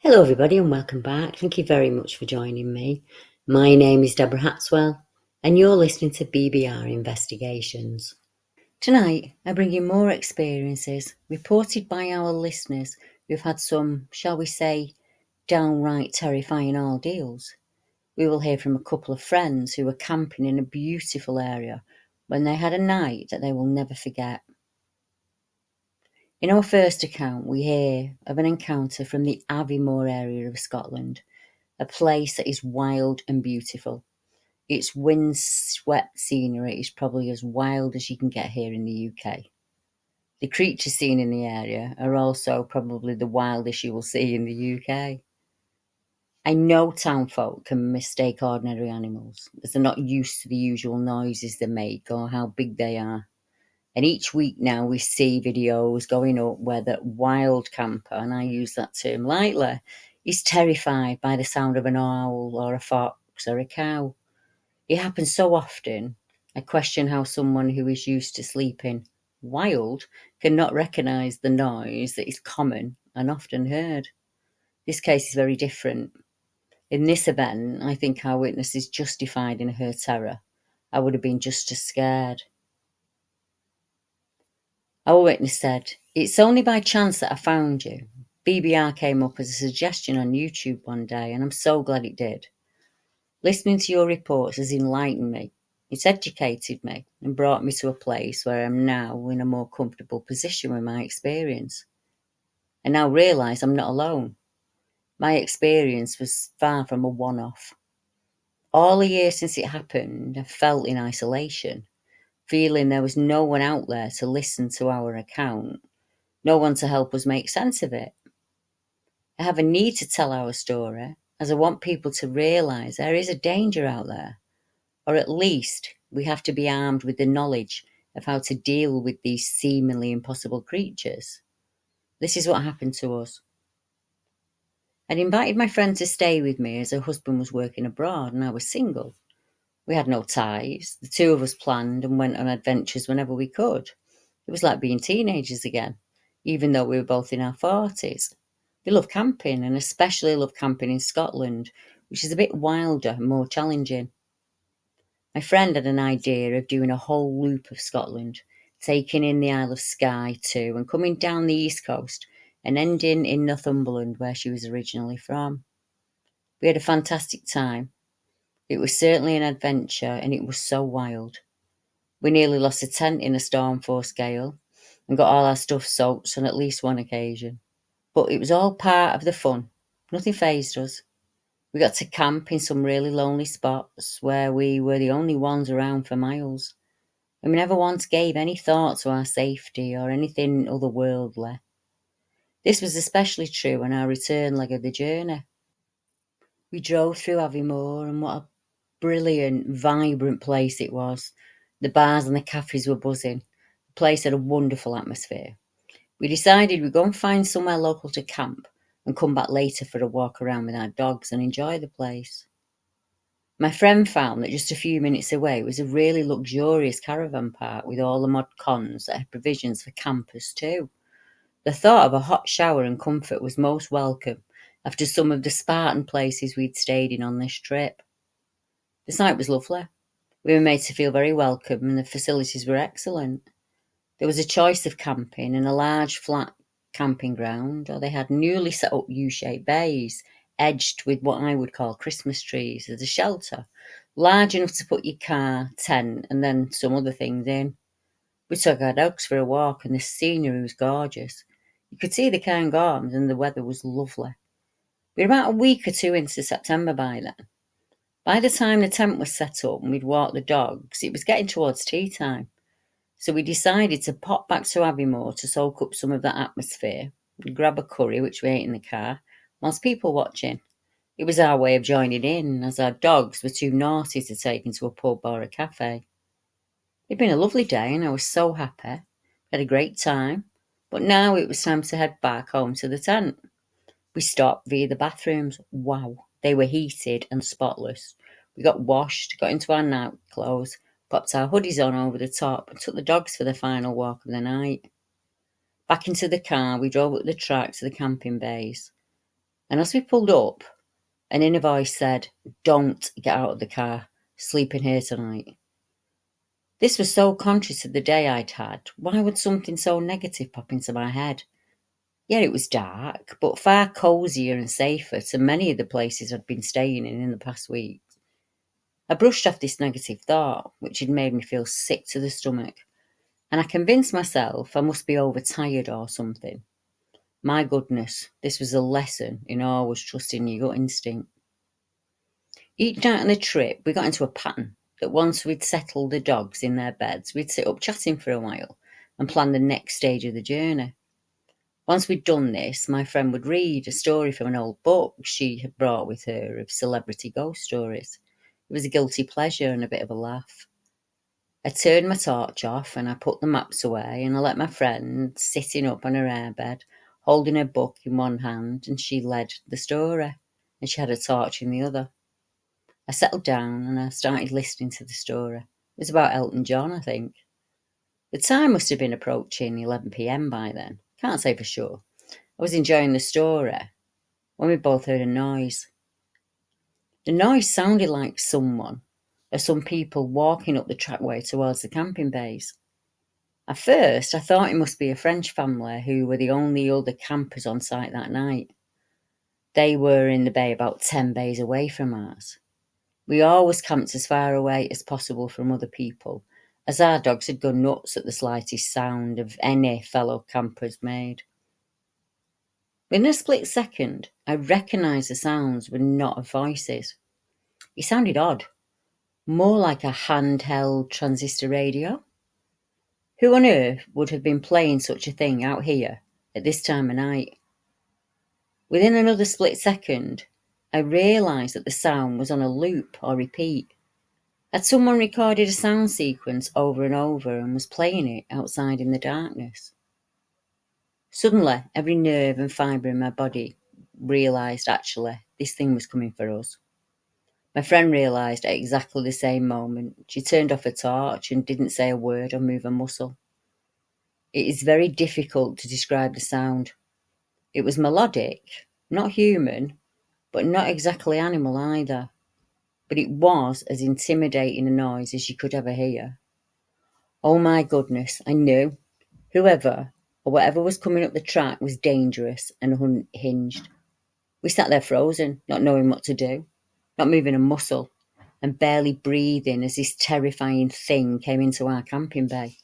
Hello everybody and welcome back. Thank you very much for joining me. My name is Deborah Hatswell and you're listening to BBR Investigations. Tonight I bring you more experiences reported by our listeners who've had some, shall we say, downright terrifying ordeals. We will hear from a couple of friends who were camping in a beautiful area when they had a night that they will never forget. In our first account, we hear of an encounter from the Aviemore area of Scotland, a place that is wild and beautiful. Its wind-swept scenery is probably as wild as you can get here in the UK. The creatures seen in the area are also probably the wildest you will see in the UK. I know townfolk can mistake ordinary animals, as they're not used to the usual noises they make or how big they are. And each week now we see videos going up where the wild camper, and I use that term lightly, is terrified by the sound of an owl or a fox or a cow. It happens so often, I question how someone who is used to sleeping wild cannot recognise the noise that is common and often heard. This case is very different. In this event, I think our witness is justified in her terror. I would have been just as scared. Our witness said, "It's only by chance that I found you. BBR came up as a suggestion on YouTube one day, and I'm so glad it did. Listening to your reports has enlightened me. It's educated me and brought me to a place where I'm now in a more comfortable position with my experience. I now realise I'm not alone. My experience was far from a one-off. All the years since it happened, I felt in isolation, feeling there was no one out there to listen to our account, no one to help us make sense of it. I have a need to tell our story, as I want people to realise there is a danger out there, or at least we have to be armed with the knowledge of how to deal with these seemingly impossible creatures. This is what happened to us. I'd invited my friend to stay with me as her husband was working abroad and I was single. We had no ties. The two of us planned and went on adventures whenever we could. It was like being teenagers again, even though we were both in our 40s. We love camping and especially love camping in Scotland, which is a bit wilder and more challenging. My friend had an idea of doing a whole loop of Scotland, taking in the Isle of Skye too, and coming down the east coast and ending in Northumberland, where she was originally from. We had a fantastic time. It was certainly an adventure, and it was so wild. We nearly lost a tent in a storm force gale and got all our stuff soaked on at least one occasion. But it was all part of the fun. Nothing fazed us. We got to camp in some really lonely spots where we were the only ones around for miles, and we never once gave any thought to our safety or anything otherworldly. This was especially true on our return leg of the journey. We drove through Aviemore, and what a brilliant, vibrant place it was. The bars and the cafes were buzzing. The place had a wonderful atmosphere. We decided we'd go and find somewhere local to camp and come back later for a walk around with our dogs and enjoy the place. My friend found that just a few minutes away was a really luxurious caravan park with all the mod cons that had provisions for campers too. The thought of a hot shower and comfort was most welcome after some of the Spartan places we'd stayed in on this trip. The site was lovely. We were made to feel very welcome and the facilities were excellent. There was a choice of camping in a large flat camping ground, or they had newly set up U-shaped bays edged with what I would call Christmas trees as a shelter, large enough to put your car, tent and then some other things in. We took our dogs for a walk and the scenery was gorgeous. You could see the Cairngorms and the weather was lovely. We were about a week or two into September by then. By the time the tent was set up and we'd walked the dogs, it was getting towards tea time. So we decided to pop back to Aviemore to soak up some of that atmosphere, grab a curry, which we ate in the car, whilst people watching. It was our way of joining in, as our dogs were too naughty to take into a pub or a cafe. It'd been a lovely day and I was so happy. We had a great time, but now it was time to head back home to the tent. We stopped via the bathrooms. Wow, they were heated and spotless. We got washed, got into our night clothes, popped our hoodies on over the top and took the dogs for the final walk of the night. Back into the car, we drove up the track to the camping bays. And as we pulled up, an inner voice said, "Don't get out of the car. Sleep in here tonight." This was so conscious of the day I'd had. Why would something so negative pop into my head? Yeah, it was dark, but far cosier and safer than many of the places I'd been staying in the past week. I brushed off this negative thought, which had made me feel sick to the stomach, and I convinced myself I must be overtired or something. My goodness, this was a lesson in always trusting your gut instinct. Each night on the trip, we got into a pattern that once we'd settled the dogs in their beds, we'd sit up chatting for a while and plan the next stage of the journey. Once we'd done this, my friend would read a story from an old book she had brought with her of celebrity ghost stories. It was a guilty pleasure and a bit of a laugh. I turned my torch off and I put the maps away and I let my friend sitting up on her airbed, holding her book in one hand, and she led the story, and she had a torch in the other. I settled down and I started listening to the story. It was about Elton John, I think. The time must have been approaching 11 p.m. by then. Can't say for sure. I was enjoying the story when we both heard a noise. The noise sounded like someone or some people walking up the trackway towards the camping bays. At first, I thought it must be a French family who were the only other campers on site that night. They were in the bay about 10 bays away from ours. We always camped as far away as possible from other people, as our dogs had gone nuts at the slightest sound of any fellow campers made. Within a split second, I recognised the sounds were not of voices. It sounded odd, more like a handheld transistor radio. Who on earth would have been playing such a thing out here at this time of night? Within another split second, I realised that the sound was on a loop or repeat. Had someone recorded a sound sequence over and over and was playing it outside in the darkness? Suddenly, every nerve and fibre in my body realised actually this thing was coming for us. My friend realised at exactly the same moment. She turned off her torch and didn't say a word or move a muscle. It is very difficult to describe the sound. It was melodic, not human, but not exactly animal either. But it was as intimidating a noise as you could ever hear. Oh my goodness, I knew. Whoever or whatever was coming up the track was dangerous and unhinged. We sat there frozen, not knowing what to do, not moving a muscle, and barely breathing as this terrifying thing came into our camping bay.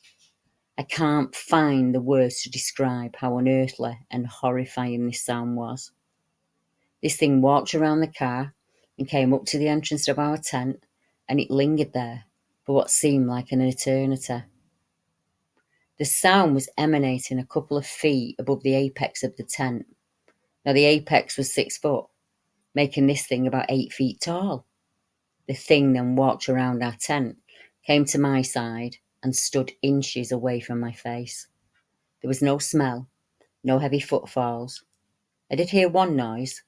I can't find the words to describe how unearthly and horrifying this sound was. This thing walked around the car and came up to the entrance of our tent, and it lingered there for what seemed like an eternity. The sound was emanating a couple of feet above the apex of the tent. Now the apex was 6 foot, making this thing about 8 feet tall. The thing then walked around our tent, came to my side, and stood inches away from my face. There was no smell, no heavy footfalls. I did hear one noise,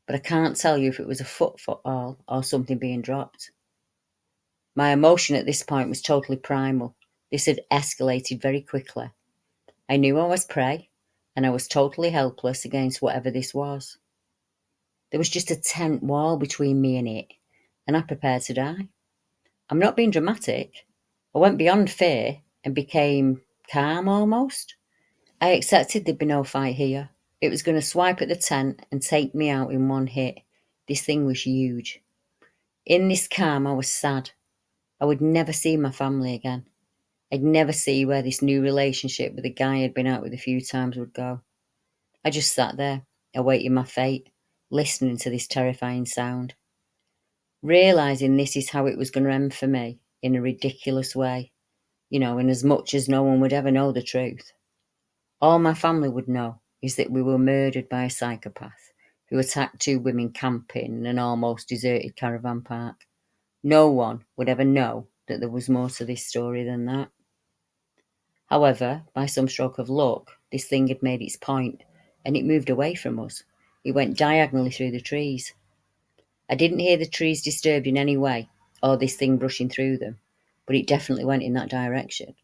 but I can't tell you if it was a footfall or something being dropped. My emotion at this point was totally primal. This had escalated very quickly. I knew I was prey, and I was totally helpless against whatever this was. There was just a tent wall between me and it, and I prepared to die. I'm not being dramatic. I went beyond fear and became calm almost. I accepted there'd be no fight here. It was going to swipe at the tent and take me out in one hit. This thing was huge. In this calm, I was sad. I would never see my family again. I'd never see where this new relationship with the guy I'd been out with a few times would go. I just sat there, awaiting my fate, listening to this terrifying sound, realising this is how it was going to end for me, in a ridiculous way, in as much as no one would ever know the truth. All my family would know is that we were murdered by a psychopath who attacked 2 women camping in an almost deserted caravan park. No one would ever know that there was more to this story than that. However, by some stroke of luck, this thing had made its point, and it moved away from us. It went diagonally through the trees. I didn't hear the trees disturbed in any way, or this thing brushing through them, but it definitely went in that direction.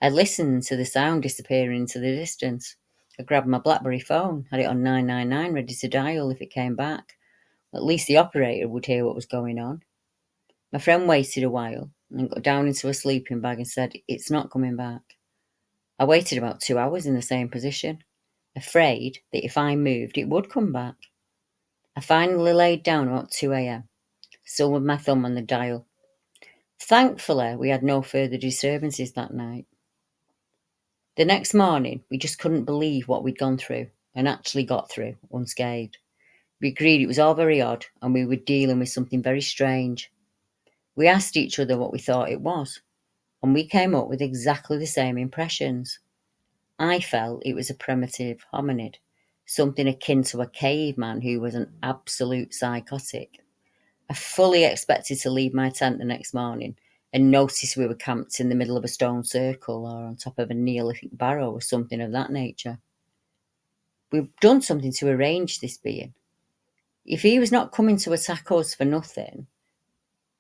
I listened to the sound disappearing into the distance. I grabbed my BlackBerry phone, had it on 999 ready to dial if it came back. At least the operator would hear what was going on. My friend waited a while and got down into a sleeping bag and said, "It's not coming back." I waited about 2 hours in the same position, afraid that if I moved it would come back. I finally laid down about 2 a.m, still with my thumb on the dial. Thankfully, we had no further disturbances that night. The next morning, we just couldn't believe what we'd gone through and actually got through unscathed. We agreed it was all very odd and we were dealing with something very strange. We asked each other what we thought it was, and we came up with exactly the same impressions. I felt it was a primitive hominid, something akin to a caveman who was an absolute psychotic. I fully expected to leave my tent the next morning and notice we were camped in the middle of a stone circle or on top of a Neolithic barrow or something of that nature. We've done something to arrange this being. If he was not coming to attack us for nothing,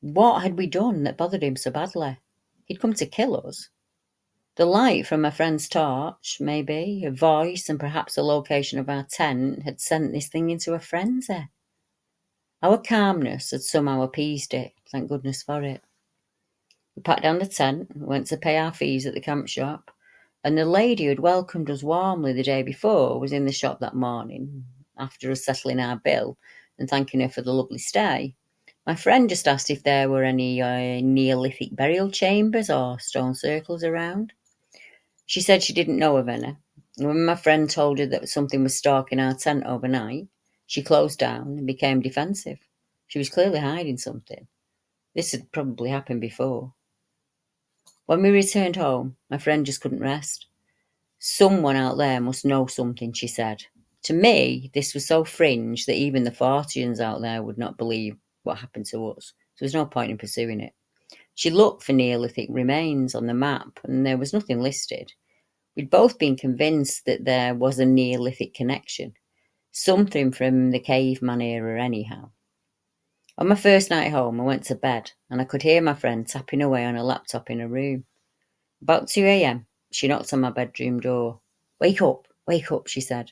what had we done that bothered him so badly? He'd come to kill us. The light from my friend's torch, maybe, a voice, and perhaps the location of our tent had sent this thing into a frenzy. Our calmness had somehow appeased it, thank goodness for it. We packed down the tent, went to pay our fees at the camp shop, and the lady who had welcomed us warmly the day before was in the shop that morning, after us settling our bill and thanking her for the lovely stay. My friend just asked if there were any Neolithic burial chambers or stone circles around. She said she didn't know of any. And when my friend told her that something was stalking our tent overnight, she closed down and became defensive. She was clearly hiding something. This had probably happened before. When we returned home, my friend just couldn't rest. Someone out there must know something, she said. To me, this was so fringe that even the Forteans out there would not believe what happened to us. There was no point in pursuing it. She looked for Neolithic remains on the map, and there was nothing listed. We'd both been convinced that there was a Neolithic connection, something from the caveman era anyhow. On my first night home, I went to bed, and I could hear my friend tapping away on a laptop in her room. About 2 a.m, she knocked on my bedroom door. Wake up, she said.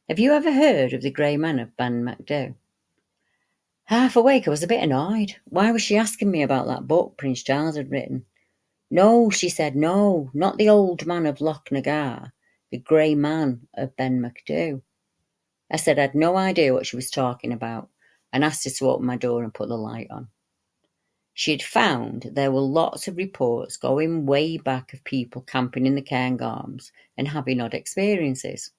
Have you ever heard of the Grey Man of Ben MacDo? Half awake, I was a bit annoyed. Why was she asking me about that book Prince Charles had written? No, she said, no, not the old man of Loch Nagar, the Grey Man of Ben MacDo. I said I had no idea what she was talking about and asked her to open my door and put the light on. She had found there were lots of reports going way back of people camping in the Cairngorms and having odd experiences.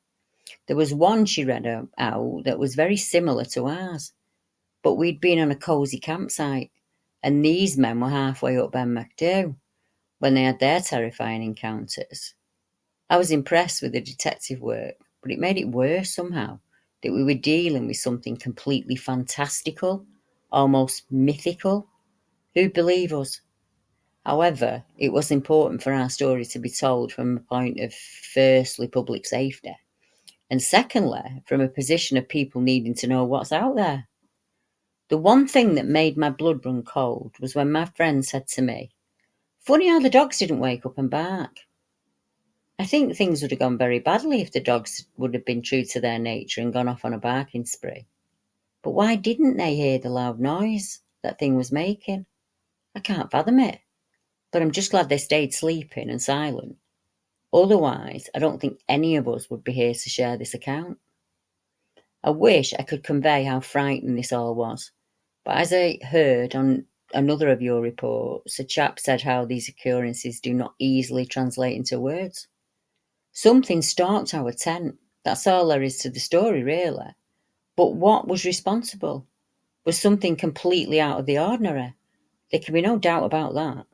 There was one she read out that was very similar to ours, but we'd been on a cosy campsite, and these men were halfway up Ben MacDo when they had their terrifying encounters. I was impressed with the detective work, but it made it worse somehow that we were dealing with something completely fantastical, almost mythical. Who'd believe us? However, it was important for our story to be told from a point of, firstly, public safety, and secondly, from a position of people needing to know what's out there. The one thing that made my blood run cold was when my friend said to me, "Funny how the dogs didn't wake up and bark." I think things would have gone very badly if the dogs would have been true to their nature and gone off on a barking spree. But why didn't they hear the loud noise that thing was making? I can't fathom it. But I'm just glad they stayed sleeping and silent. Otherwise, I don't think any of us would be here to share this account. I wish I could convey how frightening this all was. But as I heard on another of your reports, a chap said how these occurrences do not easily translate into words. Something stalked our tent. That's all there is to the story, really. But what was responsible? Was something completely out of the ordinary. There can be no doubt about that.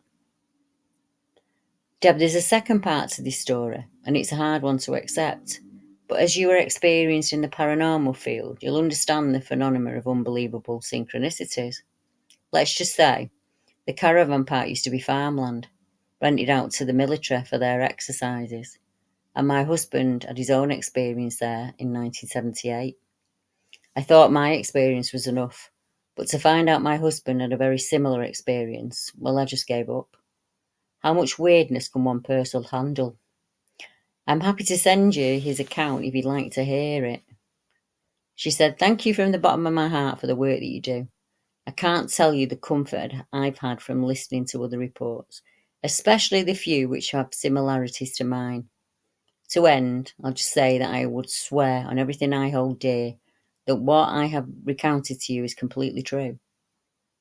Deb, there's a second part to this story, and it's a hard one to accept. But as you are experienced in the paranormal field, you'll understand the phenomena of unbelievable synchronicities. Let's just say, the caravan park used to be farmland, rented out to the military for their exercises, and my husband had his own experience there in 1978. I thought my experience was enough, but to find out my husband had a very similar experience, well, I just gave up. How much weirdness can one person handle? I'm happy to send you his account if you'd like to hear it. She said, "Thank you from the bottom of my heart for the work that you do. I can't tell you the comfort I've had from listening to other reports, especially the few which have similarities to mine. To end, I'll just say that I would swear on everything I hold dear that what I have recounted to you is completely true.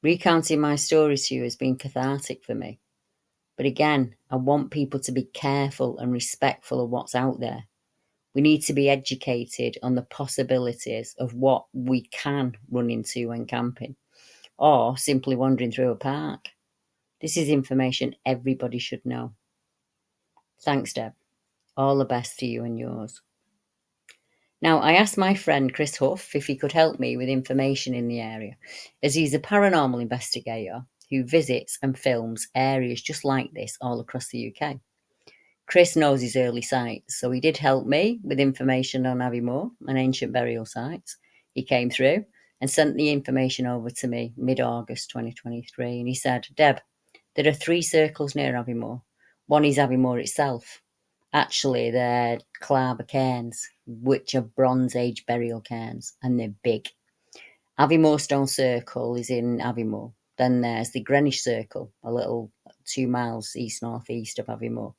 Recounting my story to you has been cathartic for me. But again, I want people to be careful and respectful of what's out there. We need to be educated on the possibilities of what we can run into when camping, or simply wandering through a park. This is information everybody should know." Thanks, Deb. All the best to you and yours. Now, I asked my friend Chris Huff if he could help me with information in the area, as he's a paranormal investigator who visits and films areas just like this all across the UK. Chris knows his early sites, so he did help me with information on Aviemore and ancient burial sites. He came through and sent the information over to me mid-August 2023, and he said, "Deb, there are 3 circles near Aviemore. One is Aviemore itself. Actually, they're Claver cairns, which are Bronze Age burial cairns, and they're big. Aviemore Stone Circle is in Aviemore. Then there's the Greenwich Circle, a little 2 miles east-northeast of Aviemore.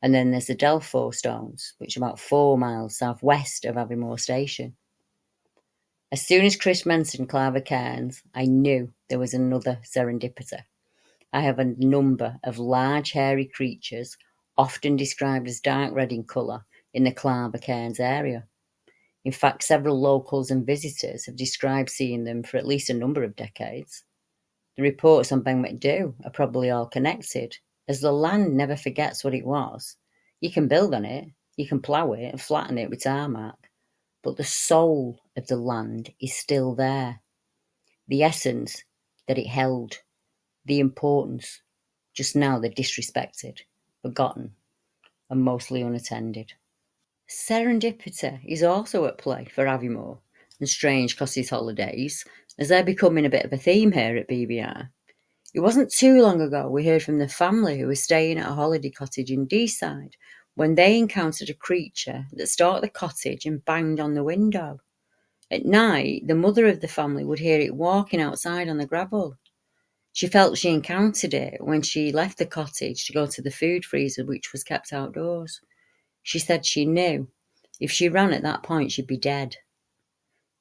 And then there's the Delphos Stones, which are about 4 miles southwest of Aviemore Station." As soon as Chris mentioned Claver cairns, I knew there was another serendipity. I have a number of large hairy creatures, often described as dark red in colour, in the Claver cairns area. In fact, several locals and visitors have described seeing them for at least a number of decades. The reports on Ben Macdhu are probably all connected, as the land never forgets what it was. You can build on it, you can plough it and flatten it with tarmac, but the soul of the land is still there. The essence that it held, the importance, just now they're disrespected, forgotten, and mostly unattended. Serendipity is also at play for Aviemore and Strange Cottage holidays, as they're becoming a bit of a theme here at BBR. It wasn't too long ago we heard from the family who was staying at a holiday cottage in Deeside when they encountered a creature that stalked the cottage and banged on the window. At night, the mother of the family would hear it walking outside on the gravel. She felt she encountered it when she left the cottage to go to the food freezer, which was kept outdoors. She said she knew if she ran at that point she'd be dead.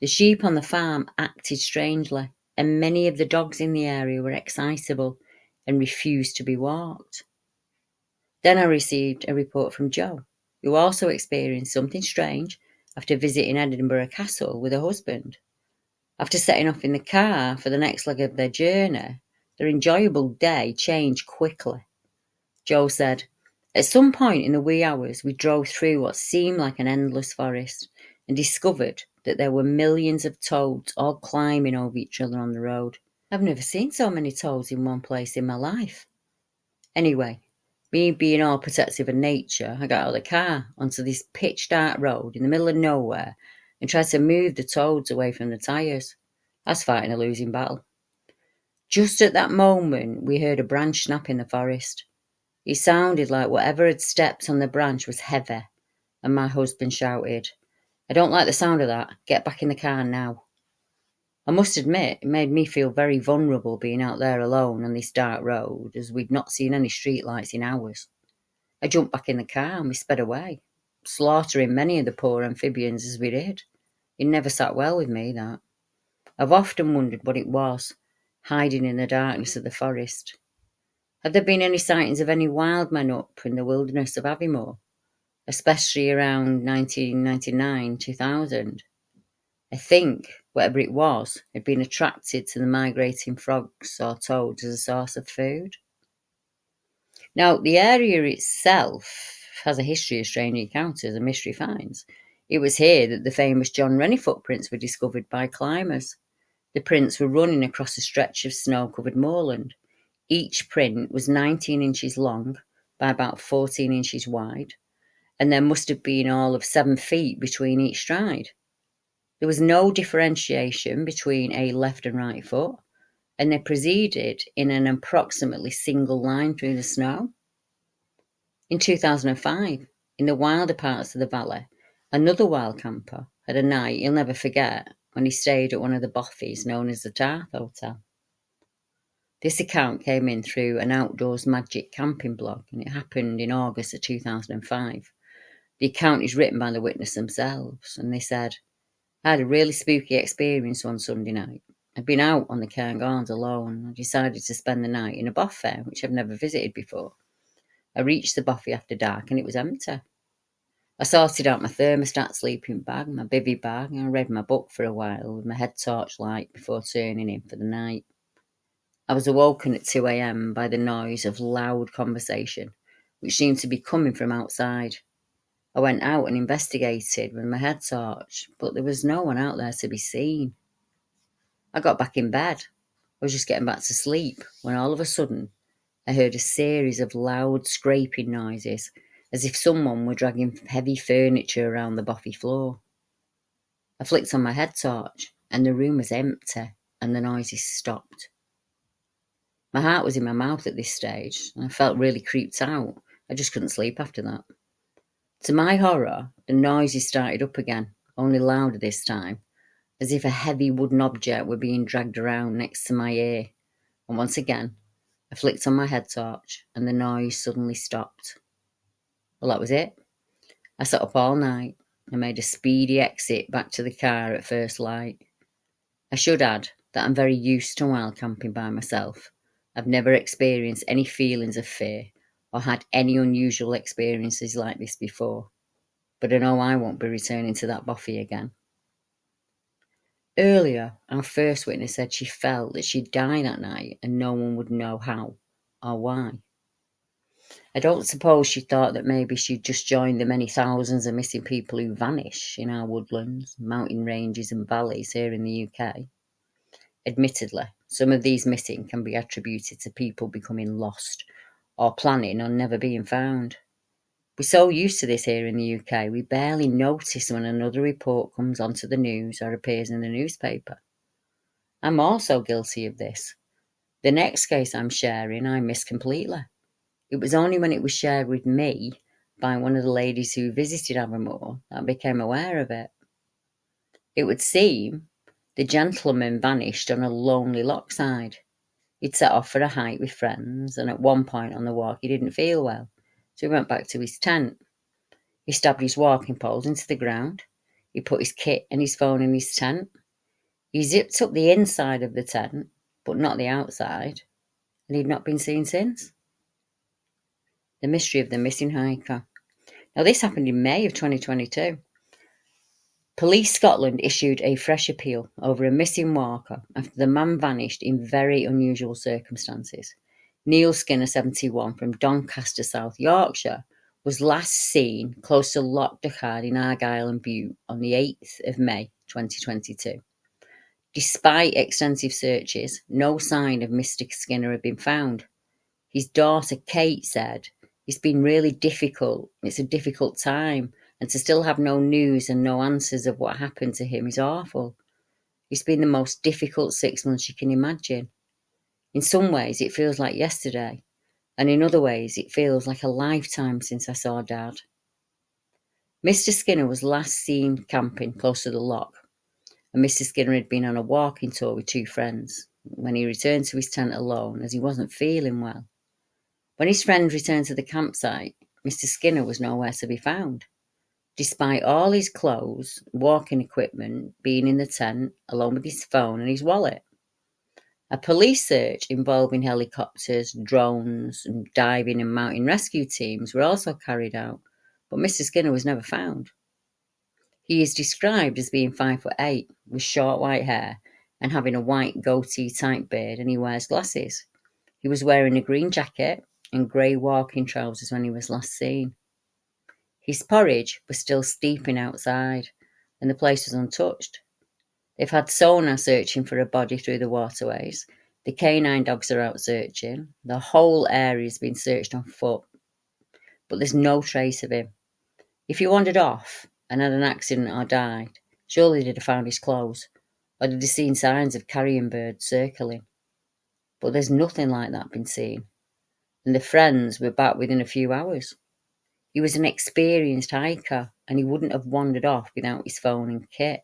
The sheep on the farm acted strangely, and many of the dogs in the area were excitable and refused to be walked. Then I received a report from Jo, who also experienced something strange after visiting Edinburgh Castle with her husband. After setting off in the car for the next leg of their journey, their enjoyable day changed quickly. Jo said, "At some point in the wee hours, we drove through what seemed like an endless forest and discovered that there were millions of toads all climbing over each other on the road. I've never seen so many toads in one place in my life." Anyway, me being all protective of nature, I got out of the car onto this pitch dark road in the middle of nowhere and tried to move the toads away from the tyres. I was fighting a losing battle. Just at that moment, we heard a branch snap in the forest. It sounded like whatever had stepped on the branch was heavy, and my husband shouted, "I don't like the sound of that. Get back in the car now." I must admit, it made me feel very vulnerable being out there alone on this dark road, as we'd not seen any streetlights in hours. I jumped back in the car and we sped away, slaughtering many of the poor amphibians as we did. It never sat well with me, that. I've often wondered what it was, hiding in the darkness of the forest. Have there been any sightings of any wild men up in the wilderness of Aviemore, especially around 1999-2000? I think, whatever it was, had been attracted to the migrating frogs or toads as a source of food. Now, the area itself has a history of strange encounters and mystery finds. It was here that the famous John Rennie footprints were discovered by climbers. The prints were running across a stretch of snow-covered moorland. Each print was 19 inches long by about 14 inches wide, and there must have been all of 7 feet between each stride. There was no differentiation between a left and right foot, and they proceeded in an approximately single line through the snow. In 2005, in the wilder parts of the valley, another wild camper had a night he'll never forget when he stayed at one of the bothies known as the Darth Hotel. This account came in through an Outdoors Magic camping blog, and it happened in August of 2005. The account is written by the witness themselves, and they said, "I had a really spooky experience one Sunday night. I'd been out on the Cairngorms alone. I decided to spend the night in a bothy, which I've never visited before. I reached the bothy after dark and it was empty. I sorted out my thermostat sleeping bag, my bivvy bag, and I read my book for a while with my head torchlight before turning in for the night. I was awoken at 2 a.m. by the noise of loud conversation, which seemed to be coming from outside. I went out and investigated with my head torch, but there was no one out there to be seen. I got back in bed. I was just getting back to sleep when all of a sudden I heard a series of loud scraping noises, as if someone were dragging heavy furniture around the bothy floor. I flicked on my head torch and the room was empty and the noises stopped. My heart was in my mouth at this stage and I felt really creeped out. I just couldn't sleep after that. To my horror, the noises started up again, only louder this time, as if a heavy wooden object were being dragged around next to my ear. And once again, I flicked on my head torch and the noise suddenly stopped. Well, that was it. I sat up all night and made a speedy exit back to the car at first light. I should add that I'm very used to wild camping by myself. I've never experienced any feelings of fear or had any unusual experiences like this before, but I know I won't be returning to that bothy again. Earlier, our first witness said she felt that she'd die that night and no one would know how or why. I don't suppose she thought that maybe she'd just joined the many thousands of missing people who vanish in our woodlands, mountain ranges and valleys here in the UK. Admittedly, some of these missing can be attributed to people becoming lost or planning on never being found. We're so used to this here in the UK, we barely notice when another report comes onto the news or appears in the newspaper. I'm also guilty of this. The next case I'm sharing, I missed completely. It was only when it was shared with me by one of the ladies who visited Abermore that I became aware of it. It would seem the gentleman vanished on a lonely lochside. He'd set off for a hike with friends, and at one point on the walk he didn't feel well, so he went back to his tent. He stabbed his walking poles into the ground. He put his kit and his phone in his tent. He zipped up the inside of the tent, but not the outside, and he'd not been seen since. The mystery of the missing hiker. Now, this happened in May of 2022. Police Scotland issued a fresh appeal over a missing walker after the man vanished in very unusual circumstances. Neil Skinner, 71, from Doncaster, South Yorkshire, was last seen close to Loch Duchard in Argyll and Bute on the 8th of May 2022. Despite extensive searches, no sign of Mr. Skinner had been found. His daughter Kate said, "It's been really difficult. It's a difficult time. And to still have no news and no answers of what happened to him is awful. It's been the most difficult 6 months you can imagine. In some ways, it feels like yesterday. And in other ways, it feels like a lifetime since I saw Dad." Mr. Skinner was last seen camping close to the loch. And Mr. Skinner had been on a walking tour with two friends when he returned to his tent alone as he wasn't feeling well. When his friends returned to the campsite, Mr. Skinner was nowhere to be found, despite all his clothes, walking equipment being in the tent, along with his phone and his wallet. A police search involving helicopters, drones, and diving and mountain rescue teams were also carried out, but Mr. Skinner was never found. He is described as being 5'8", with short white hair and having a white goatee-type beard, and he wears glasses. He was wearing a green jacket and grey walking trousers when he was last seen. His porridge was still steeping outside, and the place was untouched. They've had sonar searching for a body through the waterways. The canine dogs are out searching. The whole area has been searched on foot, but there's no trace of him. If he wandered off and had an accident or died, surely they'd have found his clothes, or they'd have seen signs of carrion birds circling. But there's nothing like that been seen, and the friends were back within a few hours. He was an experienced hiker and he wouldn't have wandered off without his phone and kit.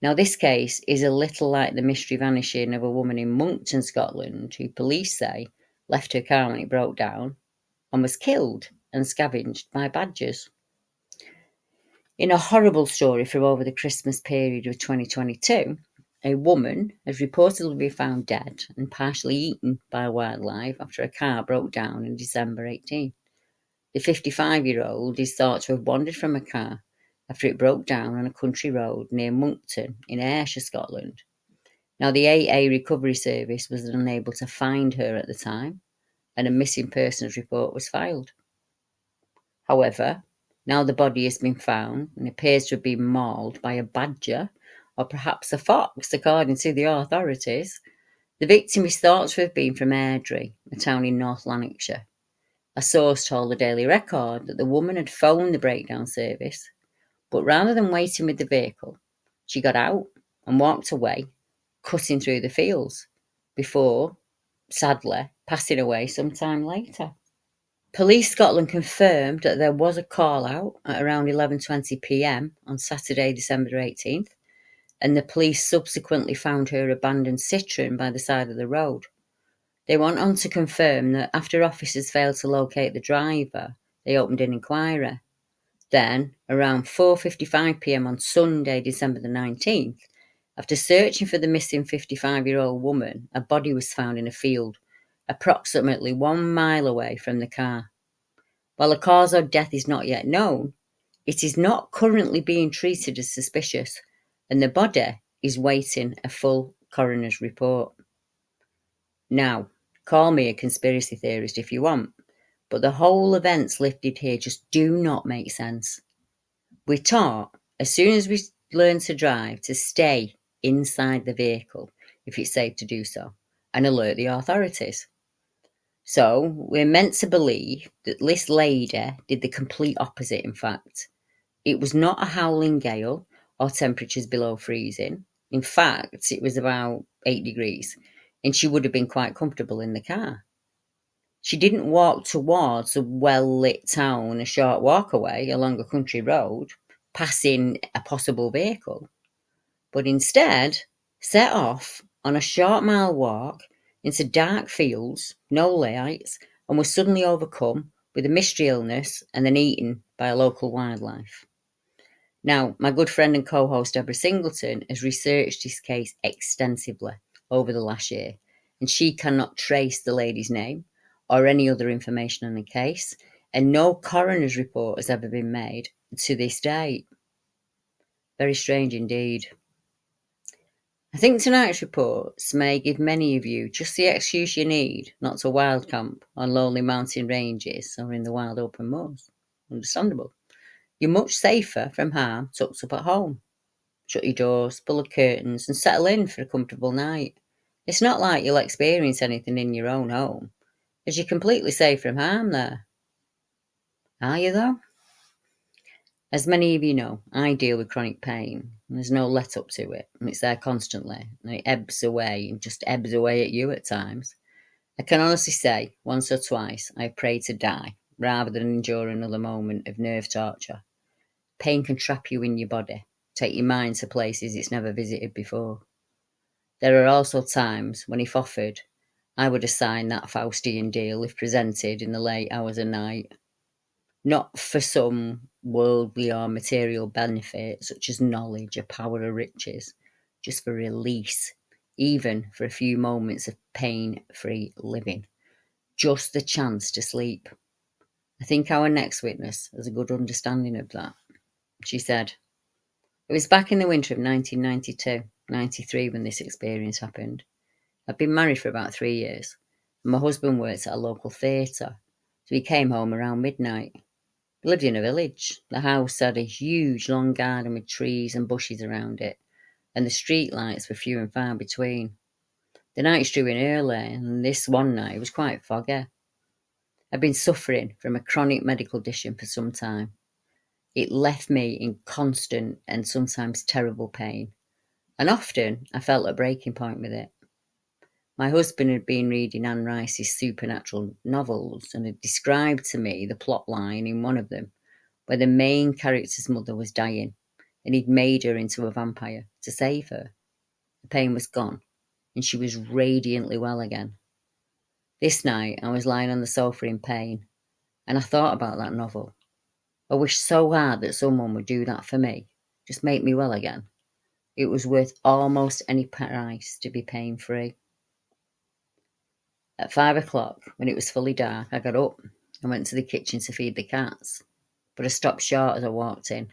Now, this case is a little like the mystery vanishing of a woman in Moncton, Scotland, who police say left her car when it broke down and was killed and scavenged by badgers. In a horrible story from over the Christmas period of 2022, a woman has reportedly been found dead and partially eaten by wildlife after a car broke down on December 18. The 55-year-old is thought to have wandered from a car after it broke down on a country road near Moncton in Ayrshire, Scotland. Now, the AA Recovery Service was unable to find her at the time, and a missing persons report was filed. However, now the body has been found and appears to have been mauled by a badger or perhaps a fox, according to the authorities. The victim is thought to have been from Airdrie, a town in North Lanarkshire. A source told the Daily Record that the woman had phoned the breakdown service, but rather than waiting with the vehicle, she got out and walked away, cutting through the fields, before, sadly, passing away sometime later. Police Scotland confirmed that there was a call-out at around 11:20 p.m. on Saturday, December 18th, and the police subsequently found her abandoned Citroën by the side of the road. They went on to confirm that after officers failed to locate the driver, they opened an inquiry. Then, around 4:55 p.m. on Sunday, December the 19th, after searching for the missing 55-year-old woman, a body was found in a field, approximately 1 mile away from the car. While the cause of death is not yet known, it is not currently being treated as suspicious, and the body is waiting a full coroner's report. Now, call me a conspiracy theorist if you want, but the whole events listed here just do not make sense. We're taught, as soon as we learn to drive, to stay inside the vehicle if it's safe to do so, and alert the authorities. So, we're meant to believe that this lady did the complete opposite, in fact. It was not a howling gale or temperatures below freezing. In fact, it was about 8 degrees, and she would have been quite comfortable in the car. She didn't walk towards a well-lit town a short walk away along a country road, passing a possible vehicle, but instead set off on a short mile walk into dark fields, no lights, and was suddenly overcome with a mystery illness and then eaten by local wildlife. Now, my good friend and co-host Deborah Singleton has researched this case extensively over the last year, and she cannot trace the lady's name or any other information on the case, and no coroner's report has ever been made to this date. Very strange indeed. I think tonight's reports may give many of you just the excuse you need not to wild camp on lonely mountain ranges or in the wild open moors. Understandable. You're much safer from harm tucked up at home. Shut your doors, pull the curtains, and settle in for a comfortable night. It's not like you'll experience anything in your own home, as you're completely safe from harm there. Are you, though? As many of you know, I deal with chronic pain, and there's no let up to it, and it's there constantly, and it ebbs away, and just ebbs away at you at times. I can honestly say, once or twice, I prayed to die, rather than endure another moment of nerve torture. Pain can trap you in your body, take your mind to places it's never visited before. There are also times when, if offered, I would assign that Faustian deal if presented in the late hours of night. Not for some worldly or material benefit, such as knowledge or power or riches, just for release, even for a few moments of pain-free living. Just the chance to sleep. I think our next witness has a good understanding of that. She said, "It was back in the winter of 1992-93 when this experience happened. I'd been married for about 3 years, and my husband worked at a local theatre, so he came home around midnight. We lived in a village. The house had a huge long garden with trees and bushes around it, and the street lights were few and far between. The nights drew in early, and this one night was quite foggy. I'd been suffering from a chronic medical condition for some time. It left me in constant and sometimes terrible pain, and often I felt a breaking point with it. My husband had been reading Anne Rice's supernatural novels and had described to me the plot line in one of them, where the main character's mother was dying, and he'd made her into a vampire to save her. The pain was gone, and she was radiantly well again. This night, I was lying on the sofa in pain, and I thought about that novel. I wished so hard that someone would do that for me, just make me well again. It was worth almost any price to be pain-free. At 5 o'clock, when it was fully dark, I got up and went to the kitchen to feed the cats, but I stopped short as I walked in.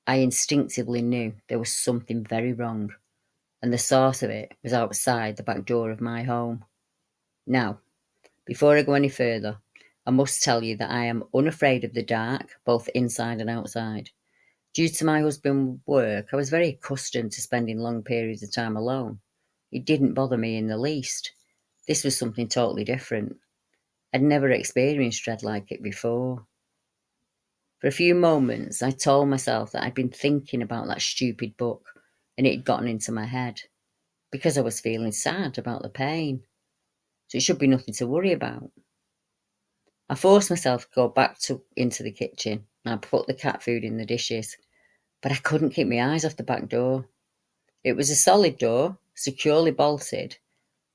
I instinctively knew there was something very wrong, and the source of it was outside the back door of my home. Now, before I go any further, I must tell you that I am unafraid of the dark, both inside and outside. Due to my husband's work, I was very accustomed to spending long periods of time alone. It didn't bother me in the least. This was something totally different. I'd never experienced dread like it before. For a few moments, I told myself that I'd been thinking about that stupid book and it had gotten into my head because I was feeling sad about the pain. So it should be nothing to worry about. I forced myself to go back into the kitchen and I put the cat food in the dishes, but I couldn't keep my eyes off the back door. It was a solid door, securely bolted,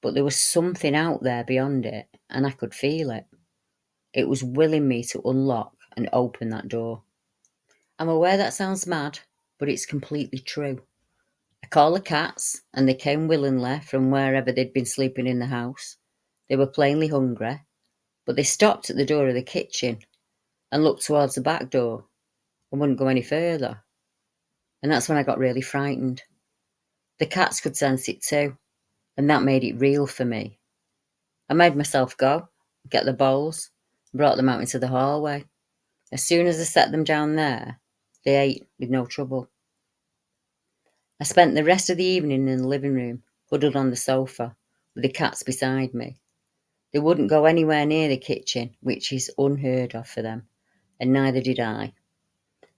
but there was something out there beyond it, and I could feel it. It was willing me to unlock and open that door. I'm aware that sounds mad, but it's completely true. I called the cats, and they came willingly from wherever they'd been sleeping in the house. They were plainly hungry, but they stopped at the door of the kitchen and looked towards the back door and wouldn't go any further. And that's when I got really frightened. The cats could sense it too, and that made it real for me. I made myself go, get the bowls, and brought them out into the hallway. As soon as I set them down there, they ate with no trouble. I spent the rest of the evening in the living room, huddled on the sofa, with the cats beside me. They wouldn't go anywhere near the kitchen, which is unheard of for them, and neither did I.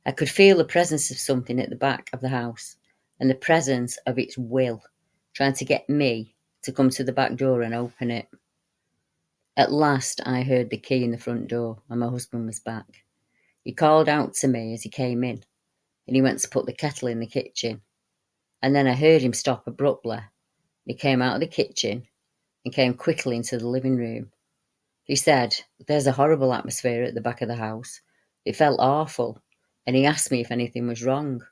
I could feel the presence of something at the back of the house, and the presence of its will, trying to get me to come to the back door and open it. At last I heard the key in the front door, and my husband was back. He called out to me as he came in, and he went to put the kettle in the kitchen. And then I heard him stop abruptly. He came out of the kitchen and came quickly into the living room. He said, "There's a horrible atmosphere at the back of the house. It felt awful," and he asked me if anything was wrong.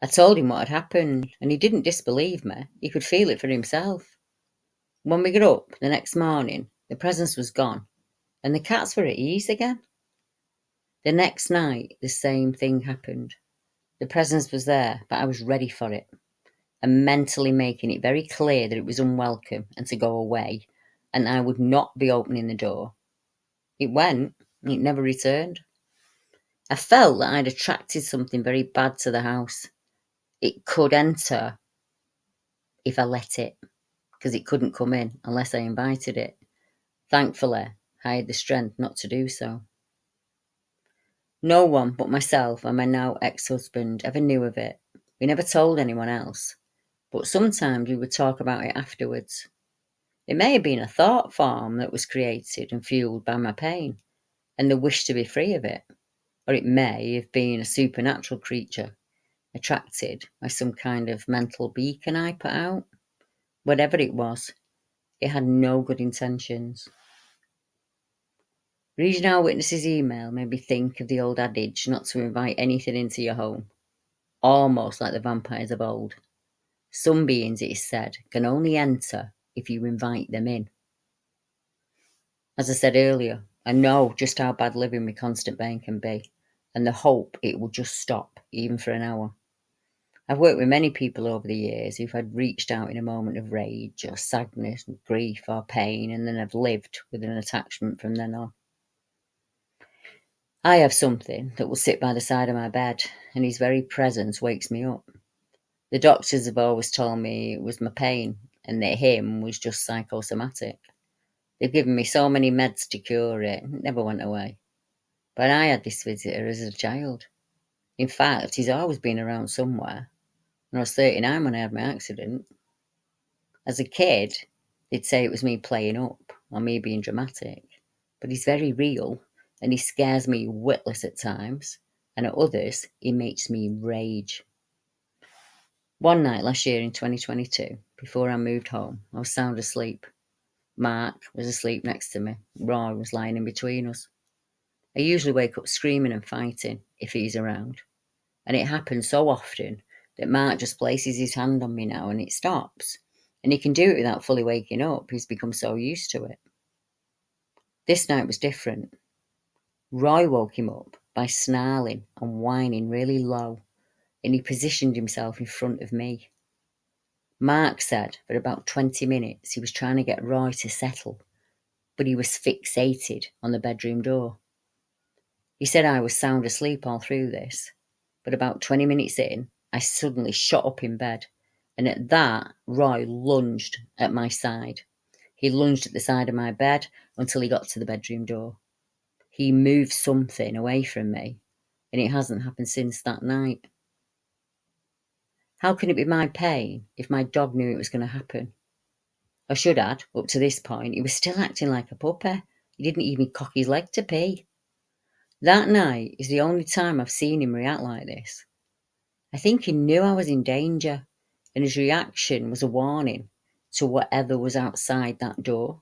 I told him what had happened, and he didn't disbelieve me. He could feel it for himself. When we got up the next morning, the presence was gone, and the cats were at ease again. The next night, the same thing happened. The presence was there, but I was ready for it, and mentally making it very clear that it was unwelcome and to go away, and I would not be opening the door. It went, and it never returned. I felt that I'd attracted something very bad to the house. It could enter if I let it, because it couldn't come in unless I invited it. Thankfully, I had the strength not to do so. No one but myself and my now ex-husband ever knew of it. We never told anyone else, but sometimes we would talk about it afterwards. It may have been a thought form that was created and fueled by my pain and the wish to be free of it, or it may have been a supernatural creature attracted by some kind of mental beacon I put out. Whatever it was, it had no good intentions. Reading our witness's email made me think of the old adage not to invite anything into your home, almost like the vampires of old. Some beings, it is said, can only enter if you invite them in. As I said earlier, I know just how bad living with constant pain can be, and the hope it will just stop, even for an hour. I've worked with many people over the years who've had reached out in a moment of rage or sadness, grief or pain, and then have lived with an attachment from then on. I have something that will sit by the side of my bed, and his very presence wakes me up. The doctors have always told me it was my pain, and that him was just psychosomatic. They've given me so many meds to cure it, it never went away. But I had this visitor as a child. In fact, he's always been around somewhere. And I was 39 when I had my accident. As a kid, they'd say it was me playing up or me being dramatic, but he's very real and he scares me witless at times, and at others, he makes me rage. One night last year in 2022, before I moved home, I was sound asleep. Mark was asleep next to me. Roy was lying in between us. I usually wake up screaming and fighting if he's around, and it happens so often that Mark just places his hand on me now and it stops. And he can do it without fully waking up. He's become so used to it. This night was different. Roy woke him up by snarling and whining really low, and he positioned himself in front of me. Mark said for about 20 minutes he was trying to get Roy to settle, but he was fixated on the bedroom door. He said I was sound asleep all through this, but about 20 minutes in, I suddenly shot up in bed, and at that, Roy lunged at my side. He lunged at the side of my bed until he got to the bedroom door. He moved something away from me, and it hasn't happened since that night. How can it be my pain if my dog knew it was going to happen? I should add, up to this point, he was still acting like a puppy. He didn't even cock his leg to pee. That night is the only time I've seen him react like this. I think he knew I was in danger, and his reaction was a warning to whatever was outside that door.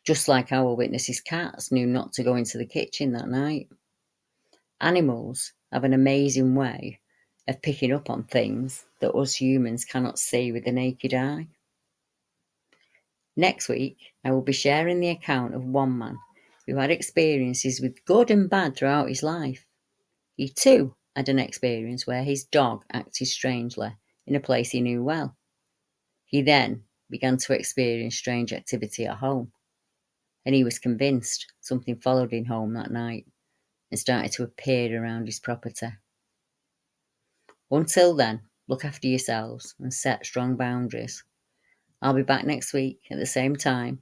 Just like our witness's cats knew not to go into the kitchen that night. Animals have an amazing way of picking up on things that us humans cannot see with the naked eye. Next week, I will be sharing the account of one man who had experiences with good and bad throughout his life. He too had an experience where his dog acted strangely in a place he knew well. He then began to experience strange activity at home, and he was convinced something followed him home that night and started to appear around his property. Until then, look after yourselves and set strong boundaries. I'll be back next week at the same time,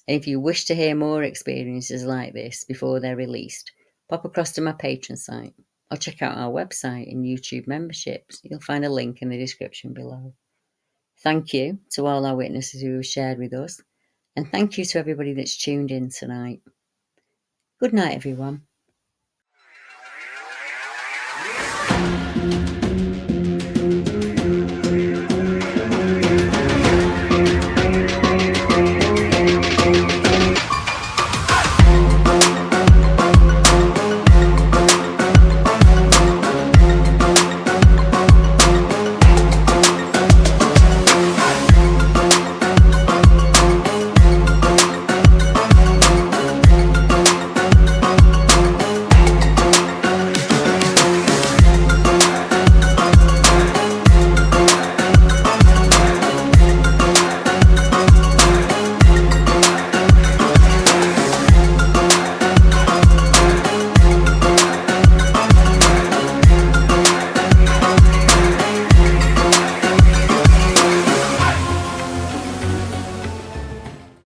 and if you wish to hear more experiences like this before they're released, pop across to my Patreon site or check out our website and YouTube memberships. You'll find a link in the description below. Thank you to all our witnesses who have shared with us, and thank you to everybody that's tuned in tonight. Good night, everyone.